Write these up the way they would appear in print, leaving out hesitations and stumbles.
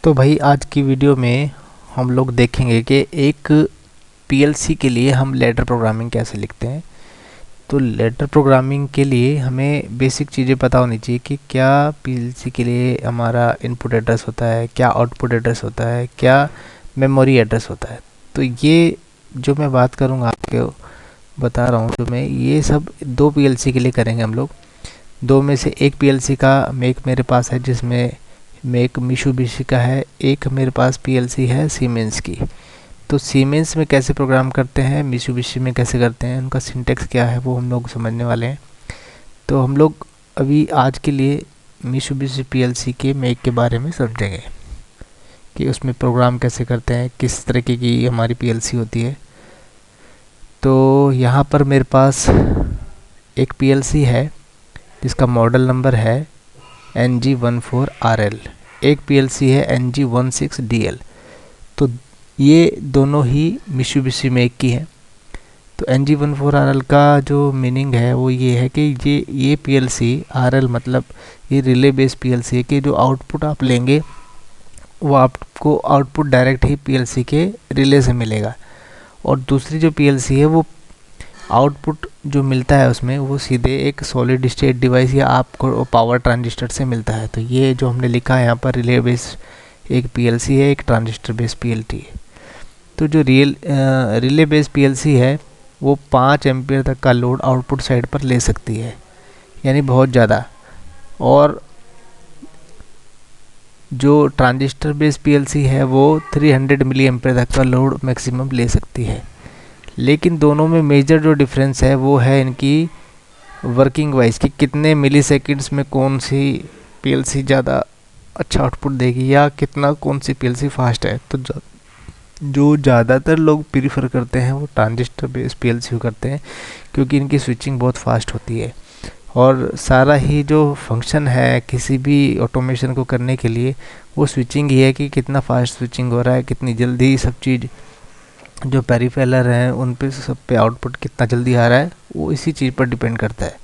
तो भाई आज की वीडियो में हम लोग देखेंगे कि एक पीएलसी के लिए हम लेटर प्रोग्रामिंग कैसे लिखते हैं। तो लेटर प्रोग्रामिंग के लिए हमें बेसिक चीज़ें पता होनी चाहिए कि क्या पीएलसी के लिए हमारा इनपुट एड्रेस होता है, क्या आउटपुट एड्रेस होता है, क्या मेमोरी एड्रेस होता है। तो ये जो मैं बात करूँगा आपको बता रहा हूँ, जो मैं ये सब दो पीएलसी के लिए करेंगे हम लोग। दो में से एक पीएलसी का मेक मेरे पास है जिसमें मेक मित्सुबिशी का है, एक मेरे पास पीएलसी है सीमेंस की। तो सीमेंस में कैसे प्रोग्राम करते हैं, मित्सुबिशी में कैसे करते हैं, उनका सिंटेक्स क्या है वो हम लोग समझने वाले हैं। तो हम लोग अभी आज के लिए मित्सुबिशी पीएलसी के मेक के बारे में समझेंगे कि उसमें प्रोग्राम कैसे करते हैं, किस तरीके की हमारी पीएलसी होती है। तो यहाँ पर मेरे पास एक पीएलसी है जिसका मॉडल नंबर है NG14RL, एक पीएलसी है NG16DL। तो ये दोनों ही मित्सुबिशी मेक की हैं। तो NG14RL का जो मीनिंग है वो ये है कि ये पीएलसी RL मतलब ये रिले बेस्ड पीएलसी है कि जो आउटपुट आप लेंगे वो आपको आउटपुट डायरेक्ट ही पीएलसी के रिले से मिलेगा, और दूसरी जो पीएलसी है वो आउटपुट जो मिलता है उसमें वो सीधे एक सॉलिड स्टेट डिवाइस या आपको पावर ट्रांजिस्टर से मिलता है। तो ये जो हमने लिखा है यहाँ पर रिले बेस्ड एक पीएलसी है, एक ट्रांजिस्टर बेस्ड पीएलसी है। तो जो रिले बेस्ड पीएलसी है वो 5 एम्पियर तक का लोड आउटपुट साइड पर ले सकती है, यानी बहुत ज़्यादा। और जो ट्रांजिस्टर बेस्ड पीएलसी है वो 300 मिली एम्पियर तक का लोड मैक्सिमम ले सकती है। लेकिन दोनों में मेजर जो डिफरेंस है वो है इनकी वर्किंग वाइज कि कितने मिली सेकेंड्स में कौन सी पीएलसी ज़्यादा अच्छा आउटपुट देगी या कितना कौन सी पीएलसी फास्ट है। तो जो ज़्यादातर लोग प्रीफर करते हैं वो ट्रांजिस्टर बेस्ड पीएलसी करते हैं, क्योंकि इनकी स्विचिंग बहुत फास्ट होती है और सारा ही जो फंक्शन है किसी भी ऑटोमेशन को करने के लिए वो स्विचिंग ही है कि कितना फास्ट स्विचिंग हो रहा है, कितनी जल्दी सब चीज़ जो पेरिफेरल हैं उन पे सब पे आउटपुट कितना जल्दी आ रहा है, वो इसी चीज़ पर डिपेंड करता है।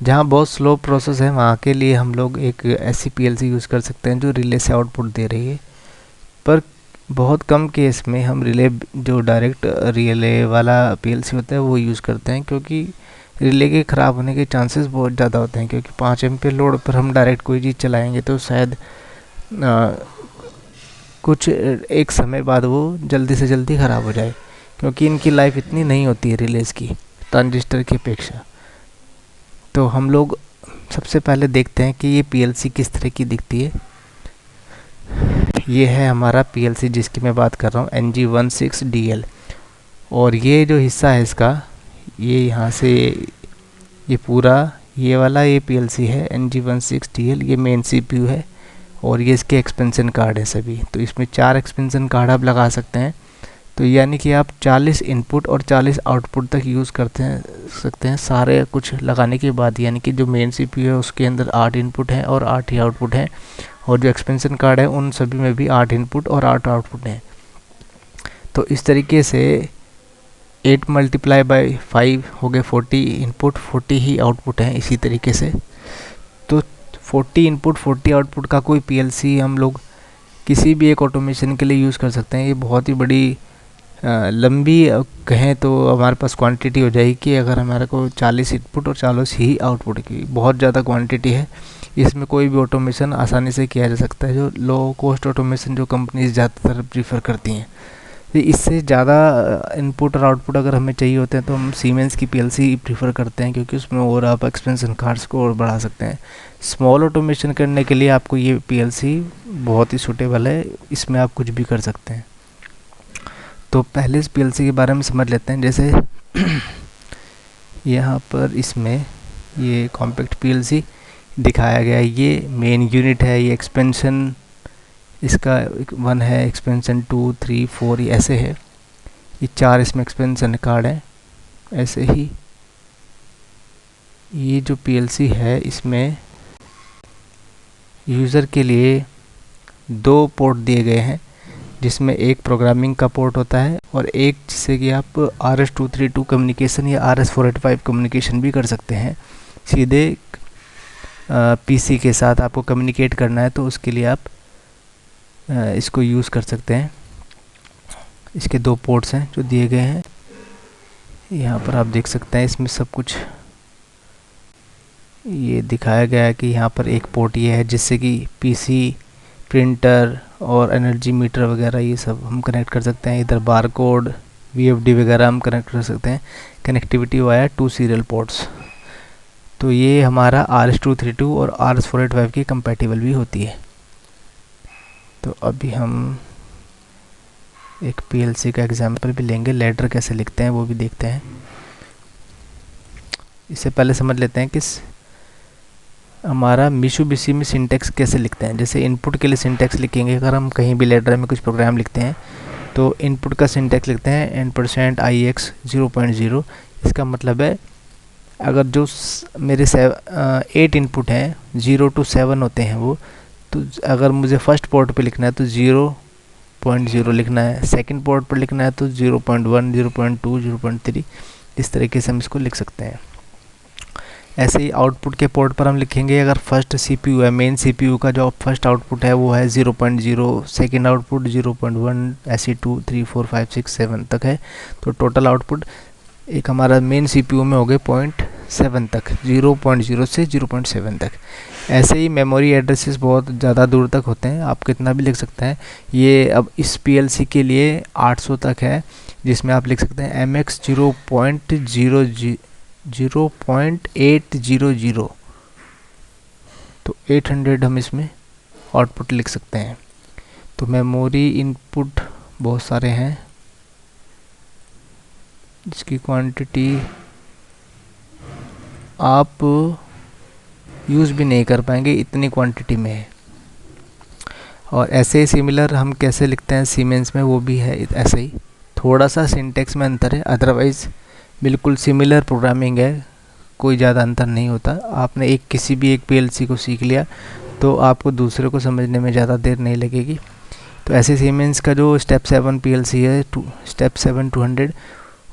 जहाँ बहुत स्लो प्रोसेस है वहाँ के लिए हम लोग एक ऐसी पीएलसी यूज़ कर सकते हैं जो रिले से आउटपुट दे रही है। पर बहुत कम केस में हम रिले जो डायरेक्ट रिले वाला पीएलसी होता है वो यूज़ करते हैं, क्योंकि रिले के ख़राब होने के चांसेस बहुत ज़्यादा होते हैं। क्योंकि 5 एम्पियर लोड पर हम डायरेक्ट कोई चीज़ चलाएँगे तो शायद कुछ एक समय बाद वो जल्दी से जल्दी ख़राब हो जाए, क्योंकि इनकी लाइफ इतनी नहीं होती है रिलेज की ट्रांजिस्टर की अपेक्षा। तो हम लोग सबसे पहले देखते हैं कि ये पीएलसी किस तरह की दिखती है। ये है हमारा पीएलसी जिसकी मैं बात कर रहा हूँ NG16DL, और ये जो हिस्सा है इसका ये यहाँ से ये पूरा ये वाला ये पीएलसी है NG16DL, ये मेन सीपीयू है और ये इसके एक्सपेंशन कार्ड है सभी। तो इसमें 4 एक्सपेंशन कार्ड आप लगा सकते हैं। तो यानी कि आप 40 इनपुट और 40 आउटपुट तक यूज़ सकते हैं सारे कुछ लगाने के बाद। यानी कि जो मेन सीपीयू है उसके अंदर 8 इनपुट हैं और 8 ही आउटपुट हैं, और जो एक्सपेंशन कार्ड है उन सभी में भी 8 इनपुट और 8 आउटपुट हैं। तो इस तरीके से 8 मल्टीप्लाई बाई 5 हो गए 40 इनपुट, 40 ही आउटपुट हैं इसी तरीके से। तो 40 इनपुट 40 आउटपुट का कोई पीएलसी हम लोग किसी भी एक ऑटोमेशन के लिए यूज़ कर सकते हैं। ये बहुत ही बड़ी लंबी कहें तो हमारे पास क्वांटिटी हो जाएगी कि अगर हमारे को 40 इनपुट और 40 ही आउटपुट की बहुत ज़्यादा क्वांटिटी है। इसमें कोई भी ऑटोमेशन आसानी से किया जा सकता है, जो लो कॉस्ट ऑटोमेशन जो कंपनीज ज़्यादातर प्रीफर करती हैं। तो इससे ज़्यादा इनपुट और आउटपुट अगर हमें चाहिए होते हैं तो हम सीमेंस की पीएलसी प्रीफर करते हैं, क्योंकि उसमें और आप एक्सपेंशन कार्ड्स को और बढ़ा सकते हैं। स्मॉल ऑटोमेशन करने के लिए आपको ये पीएलसी बहुत ही सूटेबल है, इसमें आप कुछ भी कर सकते हैं। तो पहले इस पीएलसी के बारे में समझ लेते हैं। जैसे यहाँ पर इसमें ये कॉम्पैक्ट पीएलसी दिखाया गया है, ये मेन यूनिट है, ये एक्सपेंशन इसका 1 है, एक्सपेंशन 2, 3, 4 ये ऐसे है। ये 4 इसमें एक्सपेंशन कार्ड हैं। ऐसे ही ये जो पीएलसी है इसमें यूज़र के लिए 2 पोर्ट दिए गए हैं, जिसमें एक प्रोग्रामिंग का पोर्ट होता है और एक जिससे कि आप RS-232 कम्युनिकेशन या RS-485 कम्युनिकेशन भी कर सकते हैं। सीधे पीसी के साथ आपको कम्युनिकेट करना है तो उसके लिए आप इसको यूज़ कर सकते हैं। इसके 2 पोर्ट्स हैं जो दिए गए हैं, यहाँ पर आप देख सकते हैं। इसमें सब कुछ ये दिखाया गया है कि यहाँ पर एक पोर्ट ये है जिससे कि पीसी, प्रिंटर और एनर्जी मीटर वगैरह ये सब हम कनेक्ट कर सकते हैं। इधर बार कोड, वीएफडी वगैरह हम कनेक्ट कर सकते हैं। Connectivity via 2 serial ports. तो ये हमारा RS-232 और RS-485 की कंपैटिबल भी होती है। तो अभी हम एक पीएलसी का एग्जांपल भी लेंगे, लैडर कैसे लिखते हैं वो भी देखते हैं। इससे पहले समझ लेते हैं कि हमारा मित्सुबिशी में सिंटैक्स कैसे लिखते हैं। जैसे इनपुट के लिए सिंटैक्स लिखेंगे, अगर हम कहीं भी लैडर में कुछ प्रोग्राम लिखते हैं तो इनपुट का सिंटैक्स लिखते हैं %ix 0.0। इसका मतलब है अगर जो मेरे 8 इनपुट हैं 0 to 7 होते हैं वो, तो अगर मुझे फर्स्ट पोर्ट पे लिखना है तो 0.0 लिखना है, सेकंड पोर्ट पर लिखना है तो 0.1, 0.2, 0.3, इस तरीके से हम इसको लिख सकते हैं। ऐसे ही आउटपुट के पोर्ट पर हम लिखेंगे, अगर फर्स्ट सीपीयू है, मेन सीपीयू का जो फर्स्ट आउटपुट है वो है 0.0, सेकंड आउटपुट 0.1, ऐसे 2, 3, 4, 5, 6, 7 तक है, तो टोटल आउटपुट एक हमारा मेन सीपीयू में हो गए 0.7 तक, 0.0 से 0.7 तक। ऐसे ही मेमोरी एड्रेसेस बहुत ज़्यादा दूर तक होते हैं, आप कितना भी लिख सकते हैं। ये अब इस पीएलसी के लिए 800 तक है, जिसमें आप लिख सकते हैं MX 0.800, तो 800 हम इसमें आउटपुट लिख सकते हैं। तो मेमोरी इनपुट बहुत सारे हैं जिसकी क्वांटिटी आप यूज़ भी नहीं कर पाएंगे, इतनी क्वांटिटी में है। और ऐसे ही सिमिलर हम कैसे लिखते हैं सीमेंस में, वो भी है ऐसे ही, थोड़ा सा सिंटेक्स में अंतर है, अदरवाइज़ बिल्कुल सिमिलर प्रोग्रामिंग है, कोई ज़्यादा अंतर नहीं होता। आपने किसी भी एक पीएलसी को सीख लिया तो आपको दूसरे को समझने में ज़्यादा देर नहीं लगेगी। तो ऐसे सीमेंस का जो स्टेप 7 पीएलसी है, स्टेप 7 200,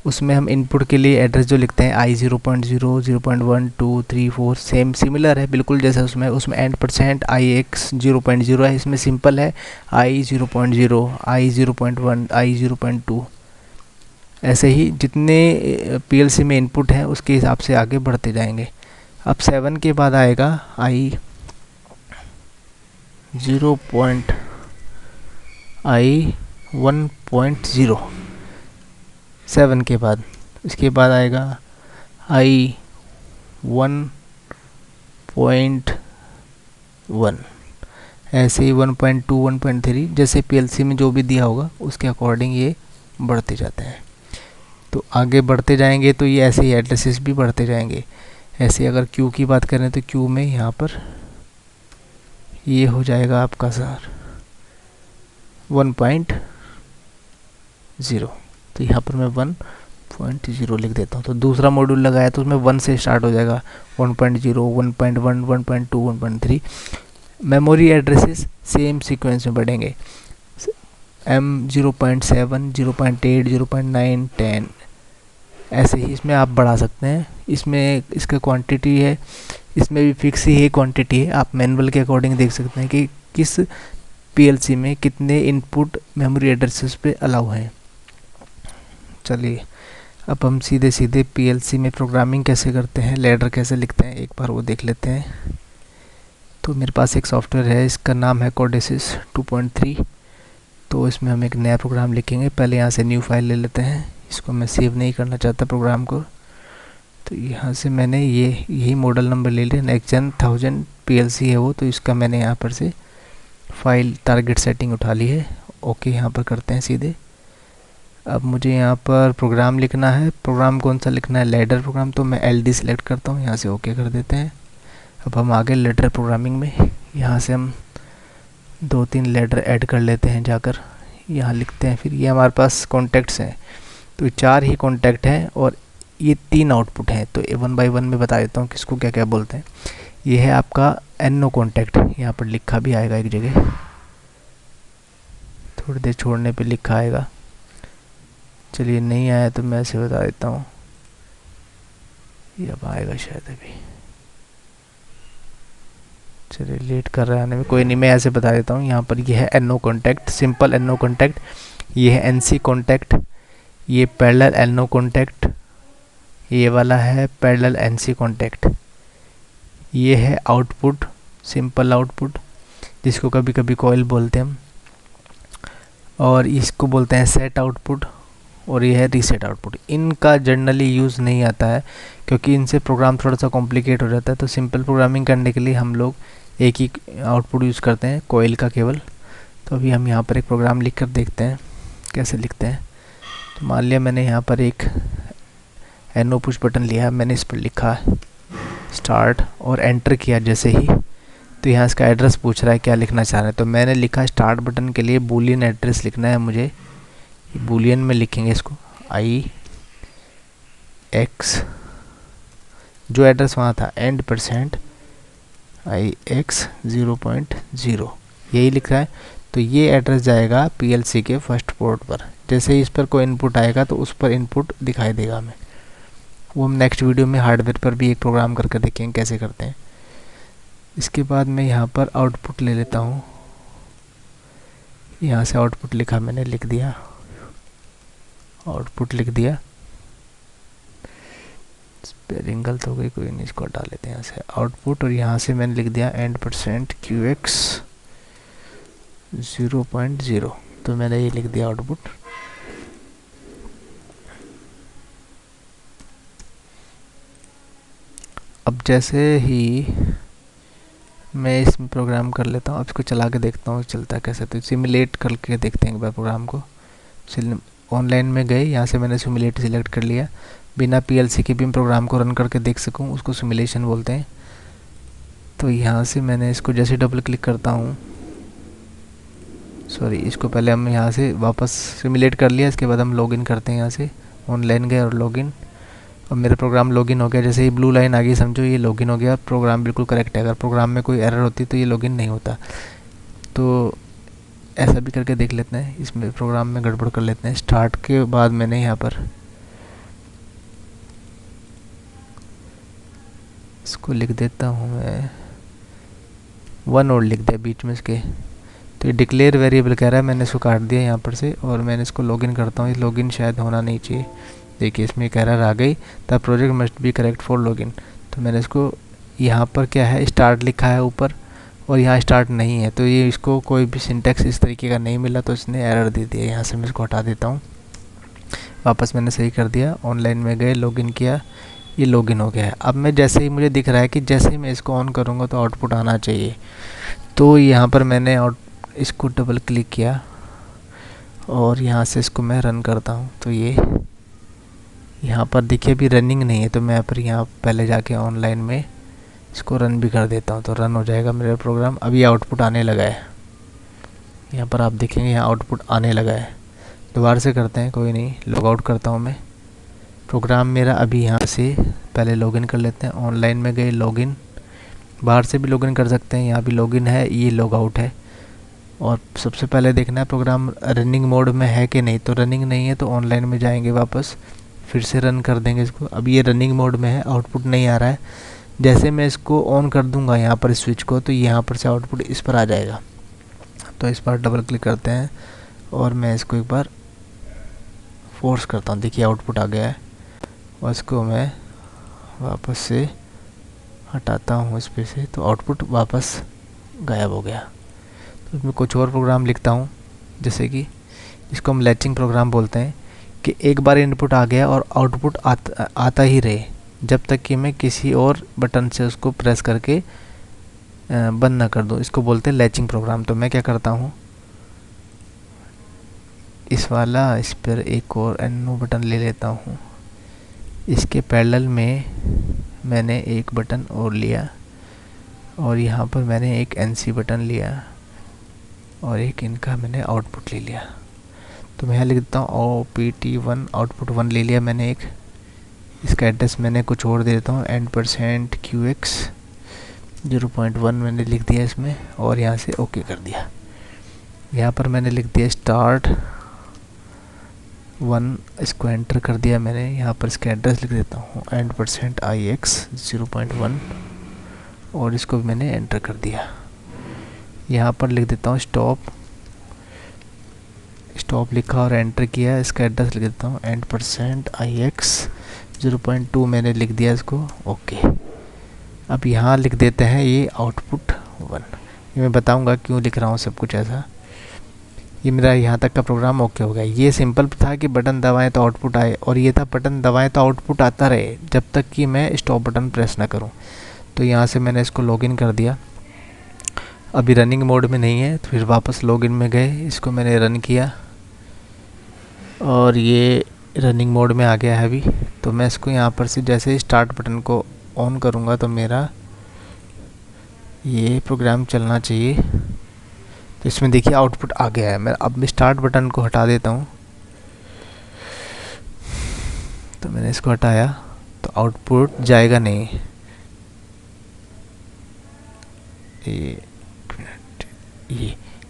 उसमें हम इनपुट के लिए एड्रेस जो लिखते हैं I 0.0, 0.1, 2, 3, 4, सेम सिमिलर है बिल्कुल जैसा उसमें एंड %IX 0.0 है, इसमें सिंपल है I 0.0, I 0.1, I 0.2। ऐसे ही जितने पीएलसी में इनपुट हैं उसके हिसाब से आगे बढ़ते जाएंगे। अब 7 के बाद आएगा I 1.0, 7 के बाद, इसके बाद आएगा I 1.1, ऐसे ही 1.2, 1.3, जैसे पीएलसी में जो भी दिया होगा उसके अकॉर्डिंग ये बढ़ते जाते हैं। तो आगे बढ़ते जाएंगे तो ये ऐसे ही एड्रेसेस भी बढ़ते जाएंगे। ऐसे अगर क्यू की बात करें तो क्यू में यहाँ पर ये हो जाएगा आपका सर 1.0, तो यहाँ पर मैं 1.0 लिख देता हूँ। तो दूसरा मॉड्यूल लगाया तो उसमें 1 से स्टार्ट हो जाएगा, 1.0, 1.1, 1.2, 1.3। मेमोरी एड्रेसेस सेम सीक्वेंस में बढ़ेंगे, M 0.7, 0.8, 0.9, 10, ऐसे ही इसमें आप बढ़ा सकते हैं। इसमें इसका क्वांटिटी है, इसमें भी फिक्स ही है क्वांटिटी है, आप मैनुअल के अकॉर्डिंग देख सकते हैं कि किस पीएलसी में कितने इनपुट मेमोरी एड्रेसेस पे अलाउ हैं। चलिए अब हम सीधे सीधे पीएलसी में प्रोग्रामिंग कैसे करते हैं, लैडर कैसे लिखते हैं, एक बार वो देख लेते हैं। तो मेरे पास एक सॉफ्टवेयर है, इसका नाम है कोडेसिस 2.3। तो इसमें हम एक नया प्रोग्राम लिखेंगे। पहले यहाँ से न्यू फाइल ले लेते हैं, इसको मैं सेव नहीं करना चाहता प्रोग्राम को। तो यहाँ से मैंने यही मॉडल नंबर ले लिया, नेक्स्ट-जेन 1000 पीएलसी है वो, तो इसका मैंने यहाँ पर से फाइल टारगेट सेटिंग उठा ली है। ओके यहाँ पर करते हैं सीधे। अब मुझे यहाँ पर प्रोग्राम लिखना है, प्रोग्राम कौन सा लिखना है, लैडर प्रोग्राम, तो मैं LD सेलेक्ट करता हूँ, यहाँ से ओके कर देते हैं। अब हम आगे लैडर प्रोग्रामिंग में, यहाँ से हम 2-3 लैडर ऐड कर लेते हैं, जाकर यहाँ लिखते हैं। फिर ये हमारे पास कॉन्टैक्ट्स हैं, तो 4 ही कॉन्टैक्ट हैं और ये 3 आउटपुट हैं। तो 1 बाय 1 में बता देता हूँ किसको क्या क्या बोलते हैं। ये है आपका NO कॉन्टैक्ट, यहाँ पर लिखा भी आएगा एक जगह, थोड़ी देर छोड़ने पे लिखा आएगा। चलिए नहीं आया तो मैं ऐसे बता देता हूँ, ये अब आएगा शायद अभी। चलिए लेट कर रहा है आने में, कोई नहीं, मैं ऐसे बता देता हूँ। यहाँ पर ये है NO contact, simple NO contact, ये है NC कॉन्टैक्ट, ये पैरेलल NO कॉन्टैक्ट, ये वाला है पैरेलल NC कॉन्टैक्ट, ये है आउटपुट, सिंपल आउटपुट, जिसको कभी कभी कॉइल बोलते हैं हम, और इसको बोलते हैं सेट आउटपुट, और ये है रीसेट आउटपुट। इनका जनरली यूज़ नहीं आता है क्योंकि इनसे प्रोग्राम थोड़ा सा कॉम्प्लिकेट हो जाता है, तो सिंपल प्रोग्रामिंग करने के लिए हम लोग एक ही आउटपुट यूज़ करते हैं, कॉइल का केवल। तो अभी हम यहाँ पर एक प्रोग्राम लिख कर देखते हैं कैसे लिखते हैं। तो मान लिया मैंने यहाँ पर एक NO पुश बटन लिया, मैंने इस पर लिखा स्टार्ट और एंटर किया जैसे ही, तो यहाँ इसका एड्रेस पूछ रहा है क्या लिखना चाह रहे हैं। तो मैंने लिखा स्टार्ट बटन के लिए बूलियन एड्रेस लिखना है मुझे, बूलियन में लिखेंगे इसको IX, जो एड्रेस वहाँ था %, IX 0.0, यही लिखा है। तो ये एड्रेस जाएगा PLC के फर्स्ट पोर्ट पर। जैसे ही इस पर कोई इनपुट आएगा तो उस पर इनपुट दिखाई देगा हमें। वो हम नेक्स्ट वीडियो में हार्डवेयर पर भी एक प्रोग्राम करके देखेंगे कैसे करते हैं। इसके बाद मैं यहाँ पर आउटपुट ले लेता हूँ, यहाँ से आउटपुट लिखा मैंने, लिख दिया, आउटपुट लिख दिया, स्पेलिंग गलत हो गई, कोई नहीं, इसको हटा लेते हैं यहाँ से आउटपुट, और यहाँ से मैंने लिख दिया %QX 0.0, तो मैंने ये लिख दिया आउटपुट। अब जैसे ही मैं इसमें प्रोग्राम कर लेता हूँ, अब इसको चला के देखता हूँ चलता है कैसे। तो सिमुलेट करके देखते हैं एक बार प्रोग्राम को। ऑनलाइन में गए, यहाँ से मैंने सिमुलेट सिलेक्ट कर लिया, बिना PLC के भी मैं प्रोग्राम को रन करके देख सकूँ, उसको सिमुलेशन बोलते हैं। तो यहाँ से मैंने इसको जैसे डबल क्लिक करता हूँ, सॉरी, इसको पहले हम यहाँ से वापस सिमुलेट कर लिया, इसके बाद हम लॉगिन करते हैं। यहाँ से ऑनलाइन गए और लॉगिन, और मेरा प्रोग्राम लॉगिन हो गया। जैसे ही ब्लू लाइन आ गई समझो ये लॉगिन हो गया, प्रोग्राम बिल्कुल करेक्ट है। अगर प्रोग्राम में कोई एरर होती तो ये लॉगिन नहीं होता। तो ऐसा भी करके देख लेते हैं, इसमें प्रोग्राम में गड़बड़ कर लेते हैं। स्टार्ट के बाद मैंने यहाँ पर इसको लिख देता हूँ मैं 1 और लिख दिया बीच में इसके। तो ये डिक्लेयर वेरिएबल कह रहा है, मैंने इसको काट दिया यहाँ पर से, और मैंने इसको लॉगिन करता हूँ। लॉगिन शायद होना नहीं चाहिए, देखिए इसमें एक एरर आ गई, the project must be correct for login. तो मैंने इसको, यहाँ पर क्या है स्टार्ट लिखा है ऊपर, और यहाँ स्टार्ट नहीं है, तो ये इसको कोई भी सिंटैक्स इस तरीके का नहीं मिला, तो इसने एरर दे दिया। यहाँ से मैं इसको हटा देता हूँ, वापस मैंने सही कर दिया। ऑनलाइन में गए, लॉगिन किया, ये लॉगिन हो गया है। अब मैं जैसे ही मुझे दिख रहा है कि जैसे ही मैं इसको ऑन करूँगा तो आउटपुट आना चाहिए, तो यहाँ पर मैंने इसको डबल क्लिक किया और यहाँ से इसको मैं रन करता हूँ। तो ये यहाँ पर देखिए अभी रनिंग नहीं है, तो मैं पर यहाँ पहले जाके ऑनलाइन में इसको रन भी कर देता हूँ, तो रन हो जाएगा मेरा प्रोग्राम। अभी आउटपुट आने लगा है, यहाँ पर आप देखेंगे यहाँ आउटपुट आने लगा है। दोबारा से करते हैं, कोई नहीं, लॉग आउट करता हूँ मैं। प्रोग्राम मेरा अभी यहाँ से पहले लॉगिन कर लेते हैं। ऑनलाइन में गए, लॉगिन, बाहर से भी लॉगिन कर सकते हैं, यहाँ भी लॉगिन है, ये लॉग आउट है। और सबसे पहले देखना है प्रोग्राम रनिंग मोड में है कि नहीं, तो रनिंग नहीं है तो ऑनलाइन में जाएंगे वापस, फिर से रन कर देंगे इसको। अब ये रनिंग मोड में है, आउटपुट नहीं आ रहा है। जैसे मैं इसको ऑन कर दूंगा यहाँ पर स्विच को, तो यहाँ पर से आउटपुट इस पर आ जाएगा। तो इस पर डबल क्लिक करते हैं और मैं इसको एक बार फोर्स करता हूँ, देखिए आउटपुट आ गया है। और इसको मैं वापस से हटाता हूँ इस पर से, तो आउटपुट वापस गायब हो गया। तो इसमें कुछ और प्रोग्राम लिखता हूँ, जैसे कि इसको हम लैचिंग प्रोग्राम बोलते हैं, कि एक बार इनपुट आ गया और आउटपुट आता ही रहे जब तक कि मैं किसी और बटन से उसको प्रेस करके बंद ना कर दूँ। इसको बोलते हैं लैचिंग प्रोग्राम। तो मैं क्या करता हूँ, इस पर एक और NO बटन ले लेता हूँ। इसके पैरेलल में मैंने एक बटन और लिया, और यहाँ पर मैंने एक NC बटन लिया, और एक इनका मैंने आउटपुट ले लिया। तो मैं यहाँ लिख देता हूँ OPT1, आउटपुट 1 ले लिया मैंने एक। इसका एड्रेस मैंने कुछ और दे देता हूँ, %QX 0.1 मैंने लिख दिया इसमें, और यहाँ से ओके कर दिया। यहाँ पर मैंने लिख दिया start 1, इसको एंटर कर दिया मैंने। यहाँ पर इसका एड्रेस लिख देता हूँ %IX 0.1, और इसको भी मैंने एंटर कर दिया। यहाँ पर लिख देता हूँ स्टॉप, स्टॉप लिखा और एंटर किया। इसका एड्रेस लिख देता हूँ %ix 0.2 मैंने लिख दिया इसको। ओके, अब यहाँ लिख देते हैं ये आउटपुट 1। ये मैं बताऊँगा क्यों लिख रहा हूँ सब कुछ ऐसा। ये मेरा यहाँ तक का प्रोग्राम ओके हो गया। ये सिंपल था कि बटन दबाएं तो आउटपुट आए, और ये था बटन दबाएं तो आउटपुट आता रहे जब तक कि मैं स्टॉप बटन प्रेस ना करूँ। तो यहाँ से मैंने इसको लॉगिन कर दिया। अभी रनिंग मोड में नहीं है, तो फिर वापस लॉगिन में गए, इसको मैंने रन किया और ये रनिंग मोड में आ गया है अभी। तो मैं इसको यहाँ पर से जैसे ही स्टार्ट बटन को ऑन करूँगा तो मेरा ये प्रोग्राम चलना चाहिए। तो इसमें देखिए आउटपुट आ गया है। मैं अब स्टार्ट बटन को हटा देता हूँ। तो मैंने इसको हटाया तो आउटपुट जाएगा नहीं।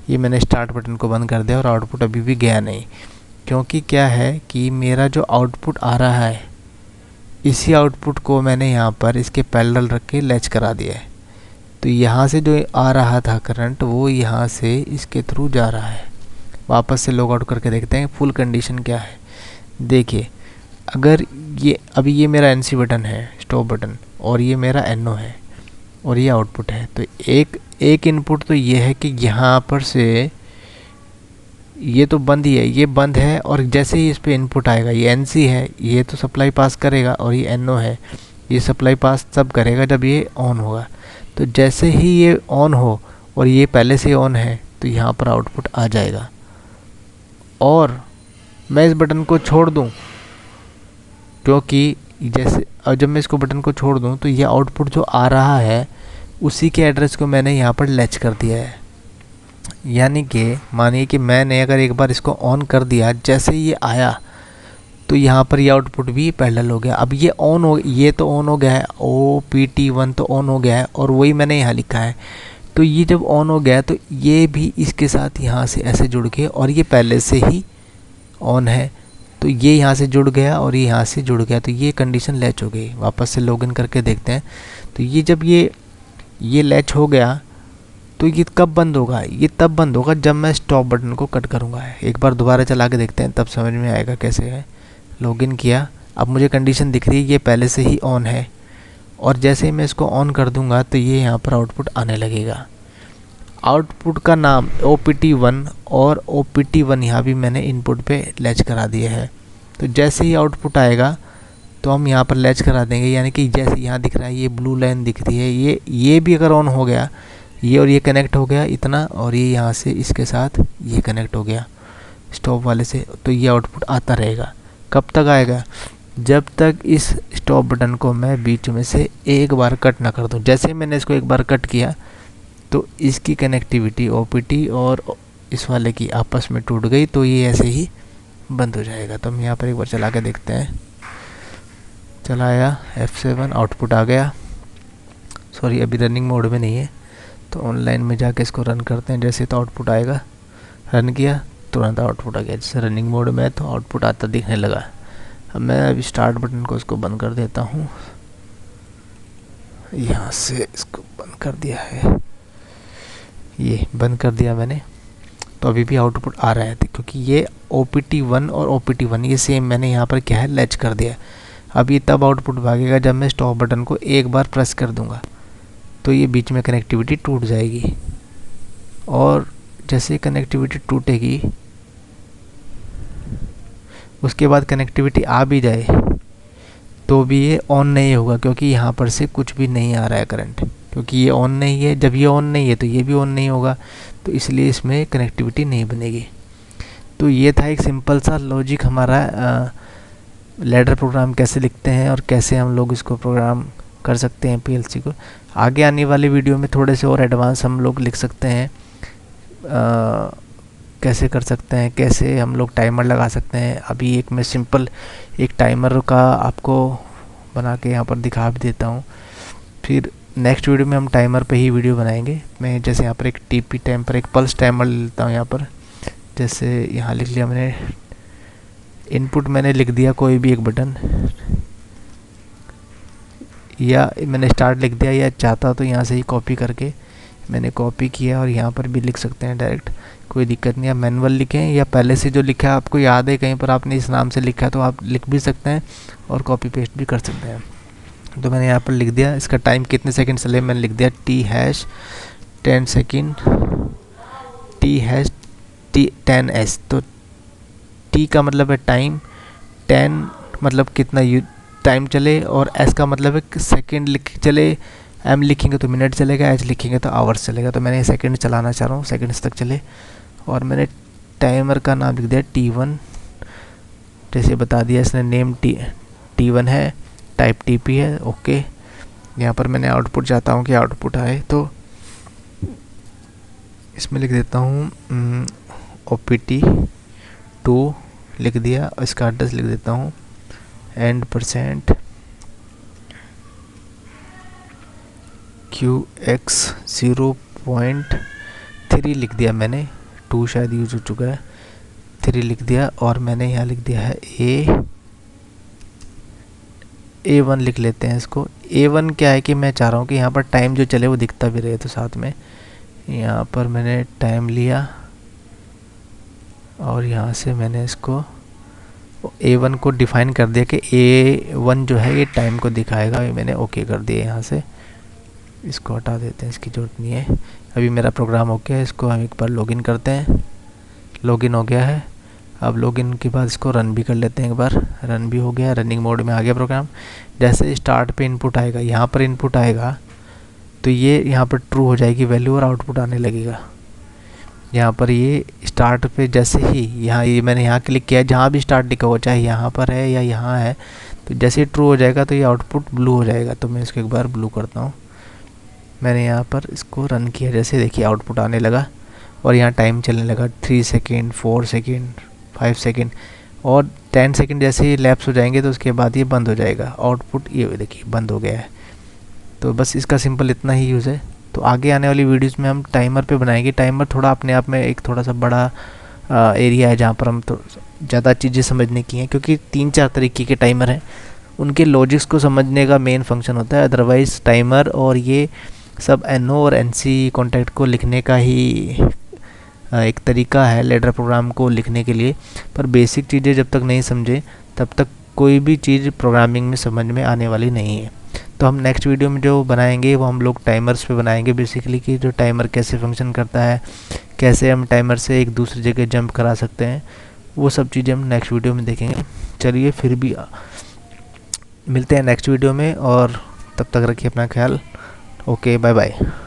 ये मैंने स्टार्ट बटन को बंद कर दिया और आउटपुट अभी भी गया नहीं, क्योंकि क्या है कि मेरा जो आउटपुट आ रहा है इसी आउटपुट को मैंने यहाँ पर इसके पैरेलल रख के लैच करा दिया है। तो यहाँ से जो आ रहा था करंट वो यहाँ से इसके थ्रू जा रहा है। वापस से लॉग आउट करके देखते हैं फुल कंडीशन क्या है। देखिए, अगर ये अभी ये मेरा NC बटन है, स्टॉप बटन, और ये मेरा NO है और ये आउटपुट है। तो एक इनपुट तो ये है कि यहाँ पर से ये तो बंद ही है, ये बंद है, और जैसे ही इस पे इनपुट आएगा, ये NC है, ये तो सप्लाई पास करेगा, और ये NO है, ये सप्लाई पास तब करेगा जब ये ऑन होगा। तो जैसे ही ये ऑन हो और ये पहले से ऑन है तो यहाँ पर आउटपुट आ जाएगा। और मैं इस बटन को छोड़ दूँ, क्योंकि जैसे जब मैं इसको बटन को छोड़ दूँ तो ये आउटपुट जो आ रहा है उसी के एड्रेस को मैंने यहाँ पर लैच कर दिया है। यानी कि मानिए कि मैंने अगर एक बार इसको ऑन कर दिया, जैसे ही ये आया तो यहाँ पर ये आउटपुट भी पैरेलल हो गया। अब ये ऑन हो, ये तो ऑन हो गया है, OPT1 तो ऑन हो गया है, और वही मैंने यहाँ लिखा है। तो ये जब ऑन हो गया तो ये भी इसके साथ यहाँ से ऐसे जुड़ के, और ये पहले से ही ऑन है तो ये यहाँ से जुड़ गया और ये यहाँ से जुड़ गया, तो ये कंडीशन लैच हो गई। वापस से लॉगिन करके देखते हैं। तो ये जब ये लैच हो गया तो ये कब बंद होगा? ये तब बंद होगा जब मैं स्टॉप बटन को कट करूँगा। एक बार दोबारा चला के देखते हैं, तब समझ में आएगा कैसे है। लॉगिन किया, अब मुझे कंडीशन दिख रही है ये पहले से ही ऑन है, और जैसे ही मैं इसको ऑन कर दूंगा तो ये यहाँ पर आउटपुट आने लगेगा। आउटपुट का नाम OPT1 और OPT1 यहाँ भी मैंने इनपुट पे लैच करा दिया है। तो जैसे ही आउटपुट आएगा तो हम यहाँ पर लैच करा देंगे। यानी कि जैसे यहाँ दिख रहा है ये ब्लू लाइन दिख रही है, ये भी अगर ऑन हो गया, ये और ये कनेक्ट हो गया इतना, और ये यहाँ से इसके साथ ये कनेक्ट हो गया स्टॉप वाले से, तो ये आउटपुट आता रहेगा। कब तक आएगा? जब तक इस स्टॉप बटन को मैं बीच में से एक बार कट ना कर दूं। जैसे ही मैंने इसको एक बार कट किया तो इसकी कनेक्टिविटी OPT और इस वाले की आपस में टूट गई, तो ये ऐसे ही बंद हो जाएगा। तो हम यहाँ पर एक बार चला के देखते हैं। चलाया, F7, आउटपुट आ गया। सॉरी, अभी रनिंग मोड में नहीं है, तो ऑनलाइन में जाके इसको रन करते हैं। जैसे तो आउटपुट आएगा, रन किया तुरंत आउटपुट आ गया। जैसे रनिंग मोड में है तो आउटपुट आता दिखने लगा। अब मैं अभी स्टार्ट बटन को इसको बंद कर देता हूँ। यहाँ से इसको बंद कर दिया है, ये बंद कर दिया मैंने। तो अभी भी आउटपुट आ रहा है, क्योंकि ये OPT1 और OPT1 ये सेम मैंने यहाँ पर क्या है लैच कर दिया। अब ये तब आउटपुट भागेगा जब मैं स्टॉप बटन को एक बार प्रेस कर दूंगा, तो ये बीच में कनेक्टिविटी टूट जाएगी। और जैसे कनेक्टिविटी टूटेगी उसके बाद कनेक्टिविटी आ भी जाए तो भी ये ऑन नहीं होगा, क्योंकि यहाँ पर से कुछ भी नहीं आ रहा है करंट, क्योंकि ये ऑन नहीं है। जब ये ऑन नहीं है तो ये भी ऑन नहीं होगा, तो इसलिए इसमें कनेक्टिविटी नहीं बनेगी। तो ये था एक सिंपल सा लॉजिक हमारा लैडर प्रोग्राम कैसे लिखते हैं और कैसे हम लोग इसको प्रोग्राम कर सकते हैं PLC को। आगे आने वाले वीडियो में थोड़े से और एडवांस हम लोग लिख सकते हैं, कैसे कर सकते हैं, कैसे हम लोग टाइमर लगा सकते हैं। अभी एक मैं सिंपल एक टाइमर का आपको बना के यहाँ पर दिखा भी देता हूँ। फिर नेक्स्ट वीडियो में हम टाइमर पे ही वीडियो बनाएंगे। मैं जैसे यहाँ पर एक TP टाइम पर एक पल्स टाइमर लेता हूँ। यहाँ पर जैसे यहाँ लिख लिया मैंने, इनपुट मैंने लिख दिया कोई भी एक बटन, या मैंने स्टार्ट लिख दिया, या चाहता तो यहाँ से ही कॉपी करके मैंने कॉपी किया और यहाँ पर भी लिख सकते हैं डायरेक्ट, कोई दिक्कत नहीं। आप मैनुअल लिखें या पहले से जो लिखा है आपको याद है कहीं पर आपने इस नाम से लिखा है तो आप लिख भी सकते हैं और कॉपी पेस्ट भी कर सकते हैं। तो मैंने यहाँ पर लिख दिया। इसका टाइम कितने सेकंड चले मैंने लिख दिया t#10 सेकंड, t#10s। तो t का मतलब है टाइम, 10 मतलब कितना टाइम चले, और s का मतलब है सेकंड लिख चले, m लिखेंगे तो मिनट चलेगा, h लिखेंगे तो आवर्स चलेगा। तो मैंने सेकंड चलाना चाह रहा हूँ, सेकंड्स तक चले, और मैंने टाइमर का नाम लिख दिया t1, जैसे बता दिया इसने नेम t1 है, टाइप TP है, ओके। यहाँ पर मैंने आउटपुट चाहता हूँ कि आउटपुट आए, तो इसमें लिख देता हूँ OPT2 लिख दिया, और इसका एड्रेस लिख देता हूँ and% QX0.3 लिख दिया मैंने, 2 शायद यूज हो चुका है, 3 लिख दिया। और मैंने यहाँ लिख दिया है A1 लिख लेते हैं इसको। A1 क्या है कि मैं चाह रहा हूँ कि यहाँ पर टाइम जो चले वो दिखता भी रहे, तो साथ में यहाँ पर मैंने टाइम लिया और यहाँ से मैंने इसको A1 को डिफ़ाइन कर दिया कि A1 जो है ये टाइम को दिखाएगा, ये मैंने ओके कर दिया। यहाँ से इसको हटा देते हैं, इसकी ज़रूरत नहीं है। अभी मेरा प्रोग्राम हो गया है, इसको हम एक बार लॉगिन करते हैं। लॉगिन हो गया है, अब लॉगिन के बाद इसको रन भी कर लेते हैं एक बार। रन भी हो गया, रनिंग मोड में आ गया प्रोग्राम। जैसे स्टार्ट पे इनपुट आएगा, यहाँ पर इनपुट आएगा तो ये यहाँ पर ट्रू हो जाएगी वैल्यू और आउटपुट आने लगेगा। यहाँ पर ये स्टार्ट पे जैसे ही यहाँ ये मैंने यहाँ क्लिक किया, जहाँ भी स्टार्ट लिखा हुआ चाहे यहाँ पर है या यहाँ है, तो जैसे ही ट्रू हो जाएगा तो ये आउटपुट ब्लू हो जाएगा। तो मैं इसको एक बार ब्लू करता हूँ। मैंने यहाँ पर इसको रन किया, जैसे देखिए आउटपुट आने लगा और यहाँ टाइम चलने लगा 3 सेकेंड, 4 सेकेंड, 5 सेकेंड और 10 सेकेंड। जैसे ही लैप्स हो जाएंगे तो उसके बाद ये बंद हो जाएगा। आउटपुट ये देखिए बंद हो गया है। तो बस इसका सिंपल इतना ही यूज़ है। तो आगे आने वाली वीडियोस में हम टाइमर पे बनाएंगे। टाइमर थोड़ा अपने आप में एक थोड़ा सा बड़ा एरिया है जहाँ पर हम तो ज़्यादा चीज़ें समझने की हैं, क्योंकि 3-4 तरीके के टाइमर हैं, उनके लॉजिक्स को समझने का मेन फंक्शन होता है। अदरवाइज़ टाइमर और ये सब NO और NC कॉन्टैक्ट को लिखने का ही एक तरीका है लेडर प्रोग्राम को लिखने के लिए। पर बेसिक चीज़ें जब तक नहीं समझे तब तक कोई भी चीज़ प्रोग्रामिंग में समझ में आने वाली नहीं है। तो हम नेक्स्ट वीडियो में जो बनाएंगे वो हम लोग टाइमर्स पे बनाएंगे, बेसिकली कि जो टाइमर कैसे फंक्शन करता है, कैसे हम टाइमर से एक दूसरी जगह जंप करा सकते हैं, वो सब चीज़ें हम नेक्स्ट वीडियो में देखेंगे। चलिए फिर भी मिलते हैं नेक्स्ट वीडियो में, और तब तक रखिए अपना ख्याल। Okay, bye bye.